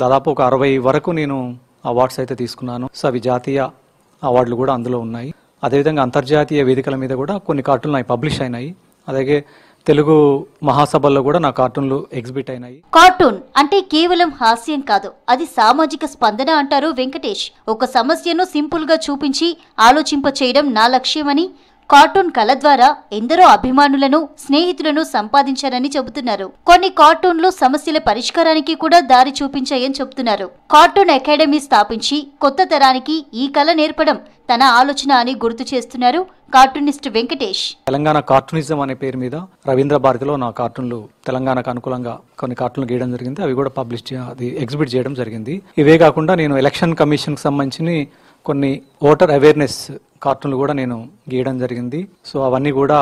దాదాపు ఒక 60 వరకు నేను అవార్డ్స్ అయితే తీసుకున్నాను. సో అవి జాతీయ అవార్డులు కూడా అందులో ఉన్నాయి. అదేవిధంగా అంతర్జాతీయ వేదికల మీద కూడా కొన్ని కార్టూన్లు అవి పబ్లిష్ అయినాయి. అలాగే తెలుగు మహాసభల్లో కూడా నా కార్టూన్లు ఎగ్జిబిట్ అయినాయి. కార్టూన్ అంటే కేవలం హాస్యం కాదు, అది సామాజిక స్పందన అంటారు వెంకటేష్. ఒక సమస్యను సింపుల్ గా చూపించి ఆలోచింప చేయడం నా లక్ష్యమని, కార్టూన్ కళ ద్వారా ఎందరో అభిమానులను, స్నేహితులను సంపాదించారని చెబుతున్నారు. కొన్ని కార్టూన్లు సమస్యల పరిష్కారానికి కూడా దారి చూపించాయని చెబుతున్నారు. కార్టూన్ అకాడమీ స్థాపించి కొత్త తరానికి ఈ కళ నేర్పడం తన ఆలోచన అని గుర్తు చేస్తున్నారు కార్టూనిస్ట్ వెంకటేష్. తెలంగాణ కార్టూనిజం అనే పేరు మీద రవీంద్ర భారతిలో నా కార్టూన్లు తెలంగాణకు అనుకూలంగా కొన్ని కార్టూన్లు గీయడం జరిగింది. అవి కూడా ఎగ్జిబిట్ చేయడం జరిగింది. ఇవే కాకుండా నేను ఎలక్షన్ కమిషన్ కి సంబంధించి కొన్ని ఓటర్ అవేర్నెస్ కార్టూన్లు కూడా నేను గీయడం జరిగింది. సో అవన్నీ కూడా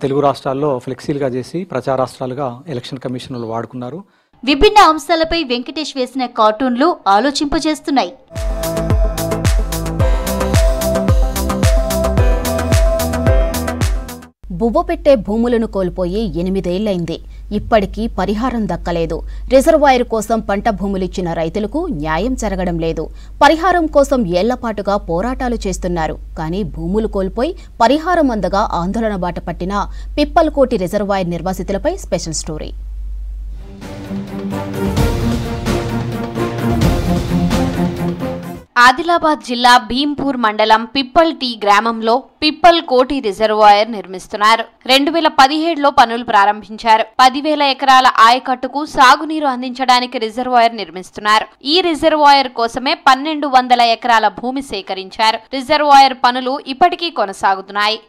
తెలుగు రాష్ట్రాల్లో ఫ్లెక్సీలుగా చేసి ప్రచారాస్త్రాలుగా ఎలక్షన్ కమిషన్లు వాడుకున్నారు. విభిన్న అంశాలపై వెంకటేష్ వేసిన కార్టూన్లు ఆలోచింపజేస్తున్నాయి. బువ్వ పెట్టే భూములను కోల్పోయి 8 ఏళ్లైంది. ఇప్పటికీ పరిహారం దక్కలేదు. రిజర్వాయర్ కోసం పంట భూములిచ్చిన రైతులకు న్యాయం జరగడం లేదు. పరిహారం కోసం ఏళ్లపాటుగా పోరాటాలు చేస్తున్నారు. కానీ భూములు కోల్పోయి పరిహారం అందగా ఆందోళన బాట పట్టిన Pippalkoti reservoir నిర్వాసితులపై special story. Adilabad జిల్లా భీంపూర్ మండలం పిప్పల్ టీ గ్రామంలో పిప్పల్ కోటి రిజర్వాయర్ నిర్మిస్తున్నారు. 2017లో పనులు ప్రారంభించారు. 10,000 ఎకరాల ఆయకట్టుకు సాగునీరు అందించడానికి రిజర్వాయర్ నిర్మిస్తున్నారు. ఈ రిజర్వాయర్ కోసమే 1,200 ఎకరాల భూమి సేకరించారు. రిజర్వాయర్ పనులు ఇప్పటికీ కొనసాగుతున్నాయి.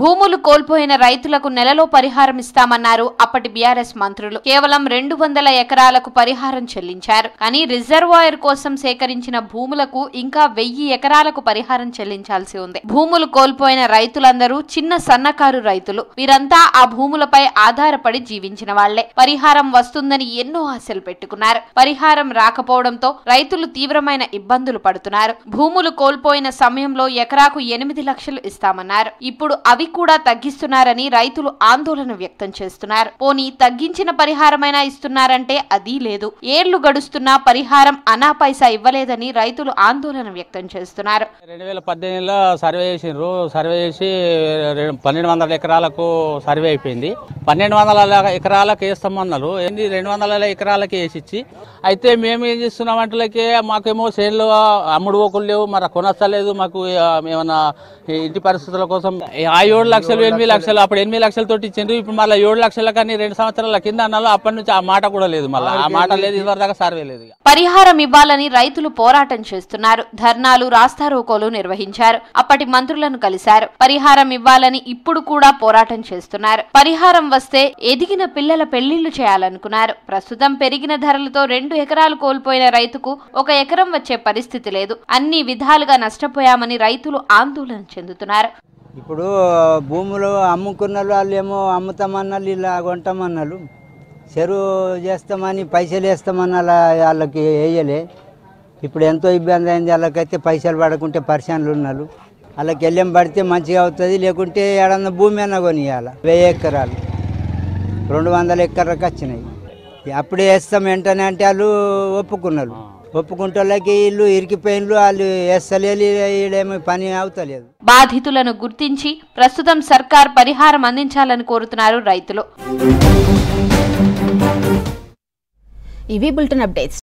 భూములు కోల్పోయిన రైతులకు నెలలో పరిహారం ఇస్తామన్నారు అప్పటి బీఆర్ఎస్ మంత్రులు. కేవలం 200 ఎకరాలకు పరిహారం చెల్లించారు. కానీ రిజర్వాయర్ కోసం సేకరించిన భూములకు ఇంకా 1000 ఎకరాలకు పరిహారం చెల్లించాల్సి ఉంది. భూములు కోల్పోయిన రైతులందరూ చిన్న సన్నకారు రైతులు. వీరంతా ఆ భూములపై ఆధారపడి జీవించిన వాళ్లే. పరిహారం వస్తుందని ఎన్నో ఆశలు పెట్టుకున్నారు. పరిహారం రాకపోవడంతో రైతులు తీవ్రమైన ఇబ్బందులు పడుతున్నారు. భూములు కోల్పోయిన సమయంలో ఎకరాకు 8 లక్షలు ఇస్తామన్నారు. ఇప్పుడు అవి కూడా తగ్గిస్తున్నారని రైతులు ఆందోళన వ్యక్తం చేస్తున్నారు. పోనీ తగ్గించిన పరిహారమైనా ఇస్తున్నారంటే అది లేదు. ఏళ్లు గడుస్తున్నా పరిహారం అనా పైసా ఇవ్వలేదని రైతులు ఆందోళన వ్యక్తం చేస్తున్నారు. 2018లో సర్వే చేసిండ్రు. సర్వే చేసి 1,200 ఎకరాలకు సర్వే అయిపోయింది. 1,200 ఎకరాలకు వేస్తామన్నారు. 200 ఎకరాలకి వేసిచ్చి అయితే మేము ఏం చేస్తున్నామంటే మాకేమో సేన్లు అమ్ముడు పోకులు లేవు, మరి కొనస్తలేదు. మాకు ఏమన్నా ఇంటి పరిస్థితుల కోసం 7 లక్షలు 8 లక్షలు అప్పుడు 8 లక్షలతోటి ఇచ్చిండ్రు. ఇప్పుడు మళ్ళీ 7 లక్షల కానీ 2 సంవత్సరాల కింద అన్నారు. అప్పటి నుంచి ఆ మాట కూడా లేదు. మళ్ళీ ఆ మాట లేదు. ఇదివరదాకా సర్వే లేదు. పరిహారం ఇవ్వాలని రైతులు పోరాటం చేస్తున్నారు. ధర్నాలు, రాస్తారోకోలు నిర్వహించారు. అప్పటి మంత్రులను కలిశారు. పరిహారం ఇవ్వాలని ఇప్పుడు కూడా పోరాటం చేస్తున్నారు. పరిహారం వస్తే ఎదిగిన పిల్లల పెళ్లిళ్లు చేయాలనుకున్నారు. ప్రస్తుతం పెరిగిన ధరలతో 2 ఎకరాలు కోల్పోయిన రైతుకు 1 ఎకరం వచ్చే పరిస్థితి లేదు. అన్ని విధాలుగా నష్టపోయామని రైతులు ఆందోళన చెందుతున్నారు. ఇప్పుడు భూములు అమ్ముకున్న వాళ్ళు ఏమో అమ్ముతామన్నారు, ఇలా కొంటామన్నారు. చెరువు చేస్తామని పైసలు వేస్తామన్న వాళ్ళకి వేయలే. ఇప్పుడు ఎంతో ఇబ్బంది అయింది. వాళ్ళకైతే పైసలు పడకుంటే పరిశాన్లు ఉన్నారు. వాళ్ళకి ఎల్లెం పడితే మంచిగా అవుతుంది. లేకుంటే ఏడన్నా భూమి అన్నా కొనియాలి. 1000 ఎకరాలు 200 ఎకరాలకు వచ్చినాయి. అప్పుడే వేస్తాం వెంటనే అంటే వాళ్ళు ఒప్పుకున్నారు. ఒప్పుకుంటోళ్ళకి ఇల్లు ఇరికిపోయిన్లు, వాళ్ళు వేస్తలేదు, ఈడేమో పని అవుతలేదు. బాధితులను గుర్తించి ప్రస్తుతం సర్కార్ పరిహారం అందించాలని కోరుతున్నారు రైతులు. ఇవి బులెటిన్ అప్డేట్స్.